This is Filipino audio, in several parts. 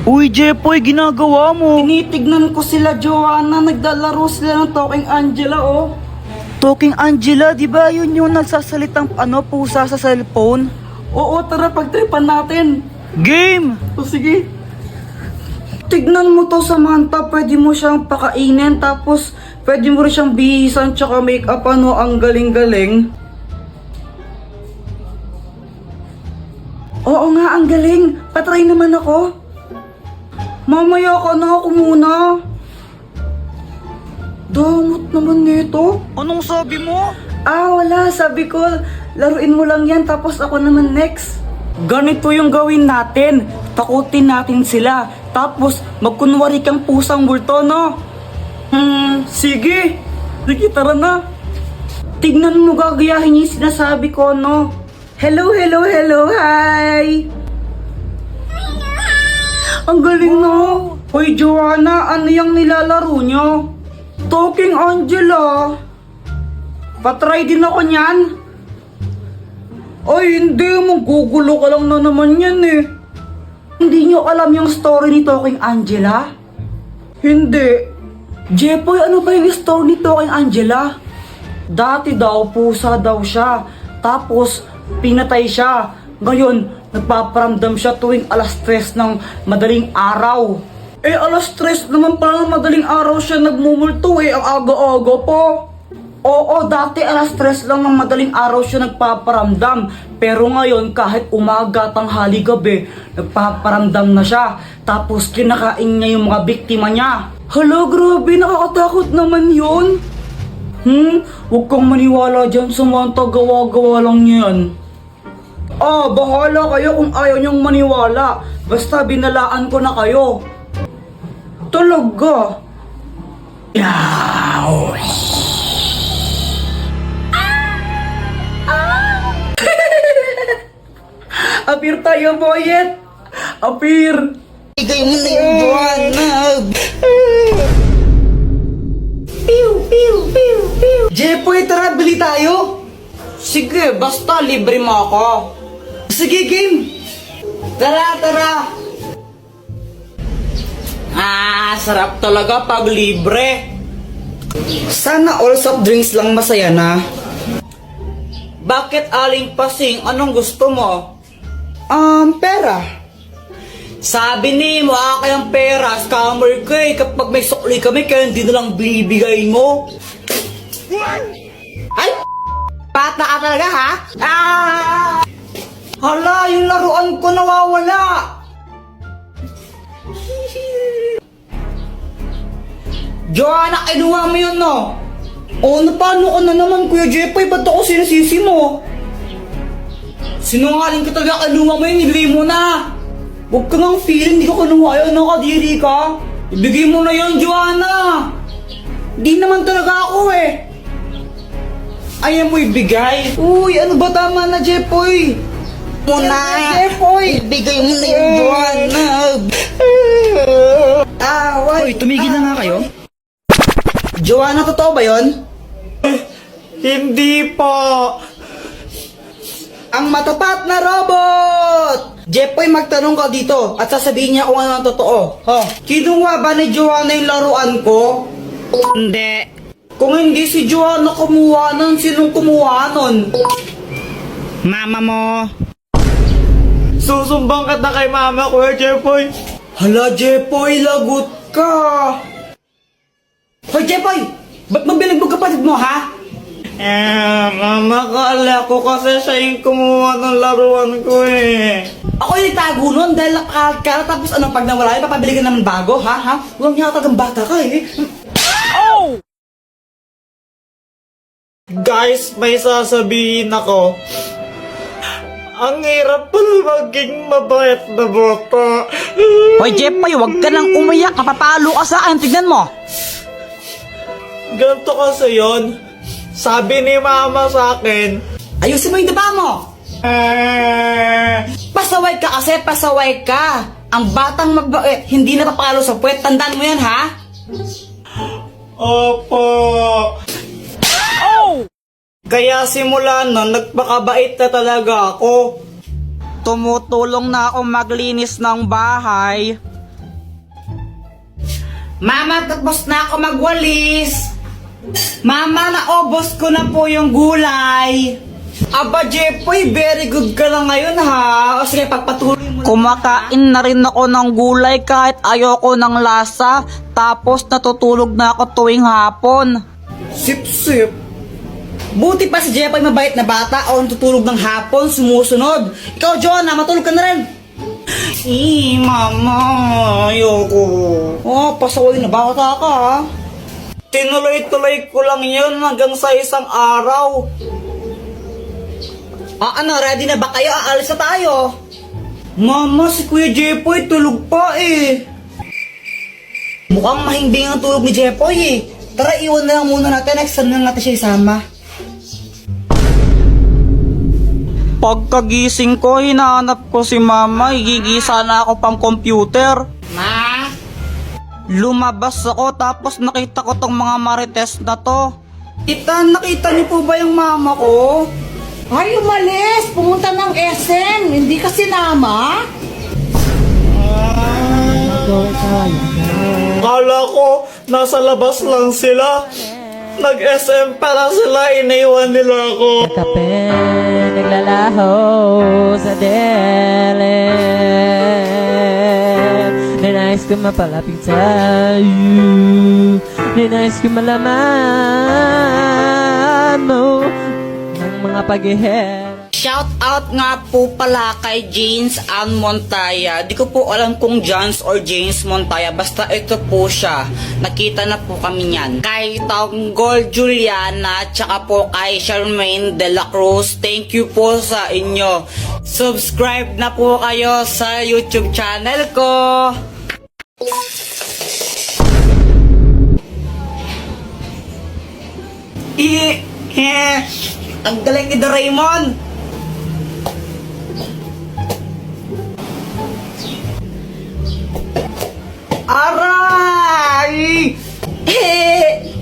Uy, Jepoy, ginagawa mo? Tinitignan ko sila, Joanna. Naglalaro sila ng Talking Angela, oh. Talking Angela, di ba yun yung nagsasalitang pusa sa cellphone? Oo, tara, pagtripan natin. Game! O sige. Tignan mo to, Samantha. Pwede mo siyang pakainin. Tapos, pwede mo rin siyang bihisan tsaka make-up. Ano, ang galing-galing. Oo nga, ang galing. Patry naman ako. Mamaya ka na, ako muna. Damot naman nito. Anong sabi mo? Wala. Sabi ko, laruin mo lang yan. Tapos ako naman next. Ganito yung gawin natin. Takutin natin sila. Tapos, magkunwari kang pusang multo, no? Sige. Sige, tara na. Tignan mo, gagayahin yung sinasabi ko, no? Hello, hello, hello, hi! Ang galing, no? Hoy, Joanna, ano yung nilalaro nyo? Talking Angela. Patry din ako niyan. Ay, hindi. Magugulo ka lang na naman yan, eh. Hindi nyo alam yung story ni Talking Angela? Hindi. Jepoy, ano ba yung story ni Talking Angela? Dati daw, pusa daw siya. Tapos, pinatay siya. Ngayon, nagpaparamdam siya tuwing alas 3 ng madaling araw. Alas 3 naman pala ng madaling araw siya nagmumulto ang aga-aga po. Oo, dati alas 3 lang ng madaling araw siya nagpaparamdam. Pero ngayon, kahit umaga, tanghali, gabi, nagpaparamdam na siya. Tapos kinakain niya yung mga biktima niya. Hala, grabe, nakakatakot naman yun. Huwag kang maniwala dyan, Samantha, gawa-gawa lang yan. Bahala kayo kung ayaw niyong maniwala. Basta binalaan ko na kayo. Talaga? Yaw! Apir tayo, boyet! Apir! Igay mo na yung Joanna! Piu, piu, piu, piu! Jepoy, tara, bili tayo! Sige, basta libre mo ako. Sige, game! Tara, tara! Sarap talaga pag libre. Sana all soft drinks lang masaya na. Bakit aling pasing? Anong gusto mo? Pera. Sabi ni mo, kayang pera, scammer ka eh. Kapag may sukli kami, kaya hindi na lang binibigay mo. Ay! Bata ka talaga, ha? Hala, yung laruan ko nawawala. Joanna, kinuha mo yun, no? Paano ka na naman, Kuya Jepoy? Ba't ako sinasisi mo? Sinungaling ka talaga, kinuha mo yun, ibigay mo na. Huwag ka ngang feeling, hindi ko kinuha yun, nakadiri ka. Ibigay mo na yun, Joanna. Di naman talaga ako, eh. Ayaw mo ibigay? Uy, ano ba, tama na, Jepoy? Muna, Jepoy! Ibigay mo na yung Joanna! Away! Uy, tumigil na nga kayo. Joanna, totoo ba yun? Hindi po. Ang matapat na robot! Jepoy, magtanong ka dito at sasabihin niya kung ano ang totoo. Kinuha ba ni Joanna yung laruan ko? Hindi. Kung hindi si Joanna kumuha nun, sinong kumuha nun? Mama mo. Susumbang ka na kay mama ko, Jepoy. Hala, Jepoy, lagot ka. Hoy, Jepoy! Ba't mabilag mo kapatid mo, ha? Mama, kala ko kasi siya yung kumuha ng laruan ko, eh. Ako yung itago nun dahil nakakala, tapos pag nawala yun, papabili ka naman bago, ha? Walang niya talagang bata ka, eh. Oh! Guys, may sasabihin ako. Ang hirap pala maging mabait na bata. Hoy, Jepoy, huwag ka nang umiyak. Kapapalo ka sa akin. Tignan mo. Ganito kasi yun. Sabi ni mama sa akin, Ayusin mo yung daba mo! Pasaway ka kasi, pasaway ka! Ang batang mabait, hindi napapalo sa puwet. Tandaan mo yan, ha? Opo. Oh! Kaya simula nun, nagpakabait na talaga ako. Tumutulong na ako maglinis ng bahay. Mama, tapos na ako magwalis. Mama, naubos ko na po yung gulay. Aba, Jepoy, very good ka na ngayon, ha? O sige, pagpatuloy mo. Kumakain na rin ako ng gulay kahit ayoko ng lasa. Tapos natutulog na ako tuwing hapon. Sip-sip. Buti pa si Jepoy mabait na bata o natutulog ng hapon, sumusunod. Ikaw, Joanna, matulog ka na rin. Mama, ayoko. Oh, pasaway na bata ka, ha? Tinuloy-tuloy ko lang yun hanggang sa isang araw. Ano, ready na ba kayo? Aalis na tayo. Mama, si Kuya Jepoy tulog pa eh. Mukhang mahimbing ang tulog ni Jepoy eh. Tara, iwan na lang muna natin. Next time na natin siya isama. Pagkagising ko, hinahanap ko si Mama. Higigisa na ako pang computer. Ma? Lumabas ako tapos nakita ko tong mga marites na to. Nakita niyo po ba yung mama ko? Ay, umalis! Pumunta ng SM! Hindi ka sinama? Kala ko, nasa labas lang sila. Nag-SM pa lang sila, iniwan nila ako. Kape, naglalaho sa dilim. Ninais ko mapalapit sa'yo. Ninais ko malaman mo ng mga pag-ihera. Shout out nga po pala kay James Ann Montaya. Di ko po alam kung Jans or James Montaya. Basta ito po siya. Nakita na po kami niyan. Kay Tanggol Juliana, tsaka po kay Charmaine de la Cruz. Thank you po sa inyo. Subscribe na po kayo sa YouTube channel ko. Ang galing ni Doraemon. Aray!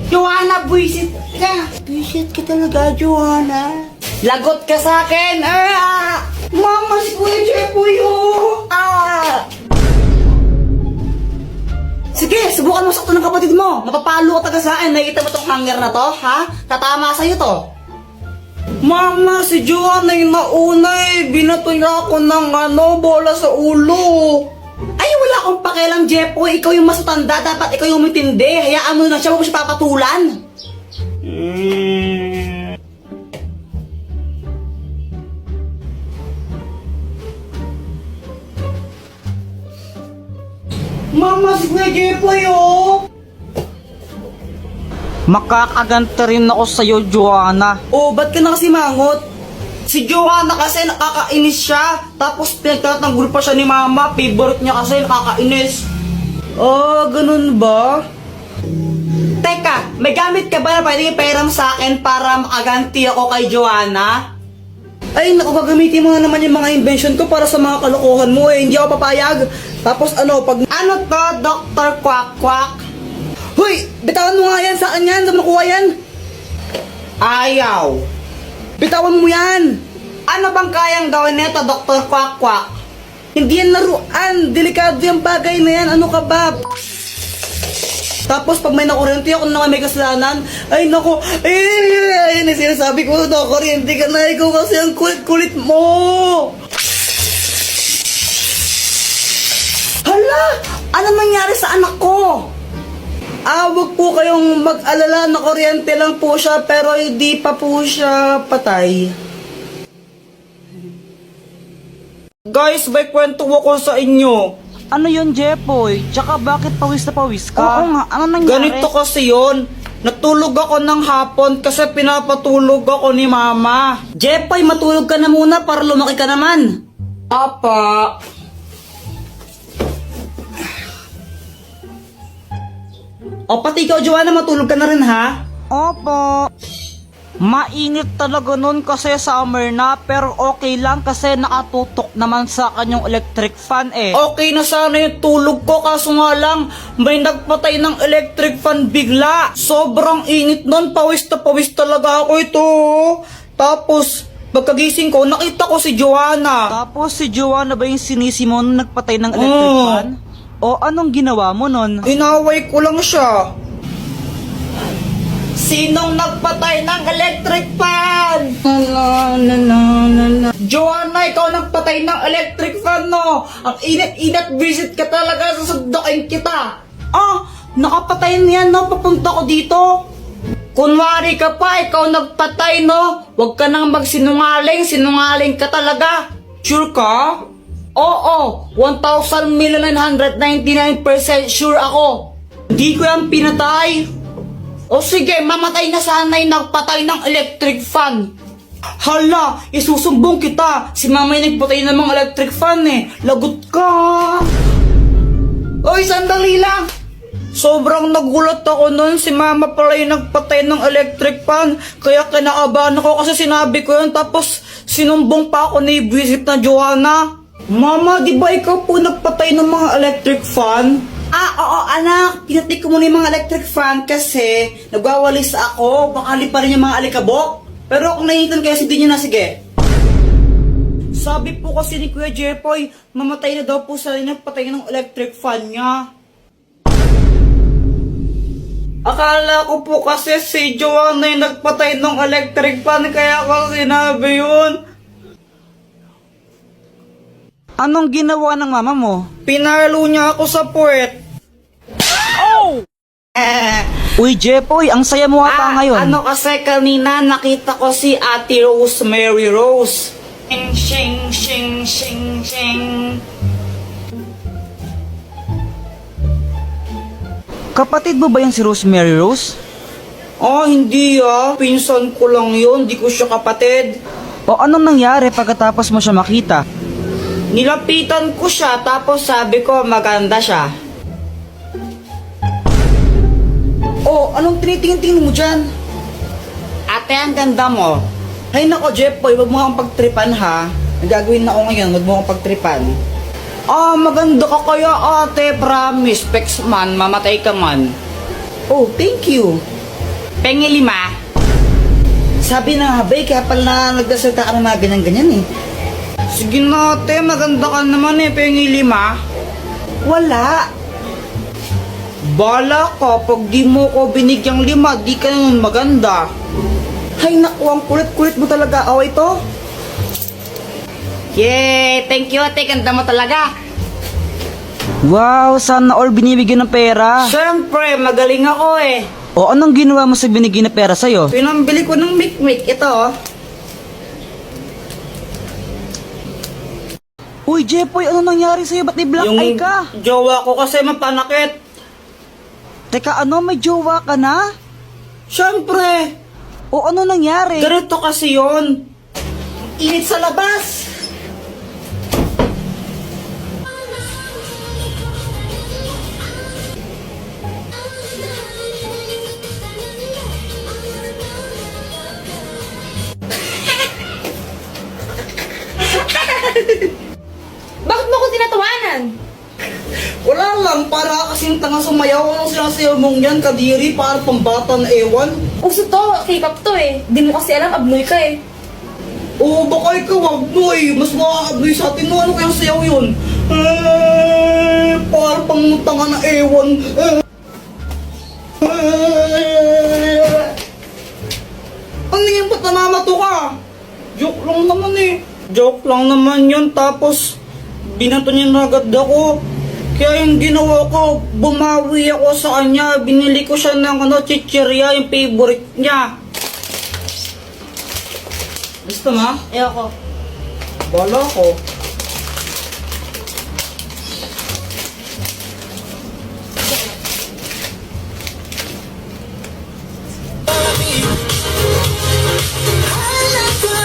Joanna, buisit ka. Buisit ka talaga, Joanna. Lagot ka sa akin. Mama, si Kuya Jepoy, oh. Sige, subukan mo sakto ng kapatid mo. Mapapalo ka taga sa akin. Nakikita mo tong hanger na to, ha? Tatama sa'yo to. Mama, si Joanna yung nauna eh. Binato niya ako ng bola sa ulo. Ay, wala akong pakialam, Jepoy. Ikaw yung mas matanda. Dapat ikaw yung matindi. Hayaan mo na siya. Huwag mo siya papatulan. Mama, si Kuya Jepoy, oh. Makakaganta rin ako sa'yo, Joanna. Oh, ba't ka na kasi mangot? Si Joanna kasi nakakainis siya. Tapos pinagtatanggol pa siya ni Mama. Favorite niya kasi nakakainis. Oh, ganun ba? Teka, may gamit ka ba na pwede ipahiram sa akin para makaganti ako kay Joanna? Ay, naku, gagamitin mo na naman yung mga invention ko para sa mga kalokohan mo eh. Hindi ako papayag. Tapos pag... Ano to, Dr. Quack Quack? Hoy, bitawan mo nga yan sa akin yan. Saan mo nakuha yan? Ayaw. Bitawan mo yan. Ano bang kayang gawin nito, Dr. Quack Quack? Hindi yan laruan. Delikado yung bagay na yan. Ano ka ba? Tapos pag may nakuryente ako na may kasalanan, ay naku, ayun yung sinasabi ko, nakuryente ka na, ikaw kasi ang kulit-kulit mo. Hala, ano nangyari sa anak ko? Wag po kayong mag-alala, nakuryente lang po siya, pero hindi pa po siya patay. Guys, may kwento ko sa inyo. Ano yun, Jepoy? Tsaka bakit pawis na pawis ka? Oo nga, ano nangyari? Ganito kasi yun. Natulog ako ng hapon kasi pinapatulog ako ni Mama. Jepoy, matulog ka na muna para lumaki ka naman. Apa. O pati ikaw, Joanna, matulog ka na rin, ha? Opo. Mainit talaga nun kasi summer na, pero okay lang kasi nakatutok naman sa kanyang electric fan eh. Okay na sana yung tulog ko, kaso nga lang may nagpatay ng electric fan bigla. Sobrang init nun, pawis na pawis talaga ako ito. Tapos pagkagising ko, nakita ko si Joanna. Tapos si Joanna ba yung sinisi mo nung nagpatay ng electric fan? O anong ginawa mo nun? Inaway ko lang siya. Sinong nagpatay ng electric fan? Joanna, ikaw nagpatay ng electric fan, no? Ang init-init, visit ka talaga, susundukin kita. Ah, nakapatay niyan, no? Papunta ko dito. Kunwari ka pa, ikaw nagpatay, no? Huwag ka nang magsinungaling, sinungaling ka talaga. Sure ka? Oo, 1,999% sure ako. Hindi ko yan pinatay. O sige, mamatay na sana yung nagpatay ng electric fan. Hala, isusumbong kita. Si mama yung nagpatay ng mga electric fan eh. Lagot ka. Oy, sandali lang. Sobrang nagulat ako nun. Si mama pala yung nagpatay ng electric fan. Kaya kinakabahan ako kasi sinabi ko yun. Tapos sinumbong pa ako ni Visit na Joanna. Mama, di ba ikaw po nagpatay ng mga electric fan? Oo anak, pinatay ko muna yung mga electric fan kasi nagwawalis ako, baka liparin yung mga alikabok. Pero kung nainitan kaya si Dinyo na, sige. Sabi po kasi ni Kuya Jepoy, mamatay na daw po sa nagpatay ng electric fan niya. Akala ko po kasi si Joanna yung nagpatay ng electric fan kaya ako sinabi yun. Anong ginawa ng mama mo? Pinalo niya ako sa puwet. Uy, Jepoy, ang saya mo ata ngayon. Ano kasi kanina nakita ko si Ate Rosemary Rose. Shing, shing, shing, shing. Kapatid mo ba yung si Rosemary Rose? Oh, hindi ah. Pinsan ko lang yun. Di ko siya kapatid. O anong nangyari pagkatapos mo siya makita? Nilapitan ko siya tapos sabi ko maganda siya. Oh, anong tinitingin mo dyan? Ate, ang ganda mo. Hay nako, Jepoy, wag mo kang pagtripan ha. Nagagawin na ako ngayon, wag mo kang pagtripan. Ah, maganda ka kaya ate, promise. Pex man, mamatay ka man. Oh, thank you. Pengi 5. Sabi na nga, bay, kaya pala nagdasalita ka ng mga ganyan-ganyan eh. Sige na ate, maganda ka naman eh, pengi 5. Wala. Bala ka, pag di mo ko binigyang 5, di ka naman maganda. Hay naku, ang kulit-kulit mo talaga. Oh, ito. Yay! Thank you ate, ganda mo talaga. Wow, sana all binibigyan ng pera. Siyempre, magaling ako eh. O anong ginawa mo sa binigyan na pera sa'yo? Pinambili ko ng mikmik. Ito oh. Uy, Jepoy, ano nangyari sa'yo? Ba't ni-black eye ka? Jowa ko kasi mapanakit. Teka, ano? May jowa ka na? Siyempre, O ano nangyari? ganito kasi yun. Init sa labas. Bakit mo ko tinatawanan? Wala lang, para kasing tanga sumayaw. Anong sinasayaw mong yan, kadiri? Para pambata na ewan. Uso to, K-pop to eh. Di mo kasi alam, abnoy ka eh. Oo, baka ikaw abnoy. Mas makakabnoy sa atin. Ano kayang sayaw yun? Para pang tanga na ewan. Ano yung ba't namamato ka? Joke lang naman eh. Joke lang naman yun. Tapos, binato niya na agad ako. Kaya yung ginawa ko, bumawi ako sa kanya. Binili ko siya ng chichirya, yung favorite niya. Gusto mo? Ayoko. Bala ko.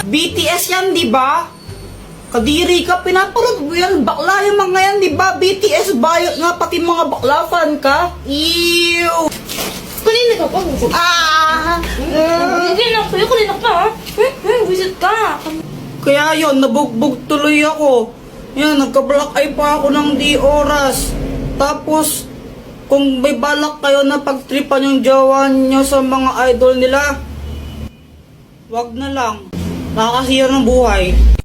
BTS yan, di ba? Kadiri ka, pinapanood mo yan. Bakla yung mga yan, di ba? BTS bayot nga, pati mga bakla fan ka. Ew! Kanina ka pa, visit. Hindi na, kuya, kanina ka ha? Visit ka. Kaya yon, nabugbog tuloy ako. Yan, nagka-black eye pa ako ng di oras. Tapos, kung may balak kayo na pagtripan yung jowa nyo sa mga idol nila, wag na lang. Nakakasira ng buhay.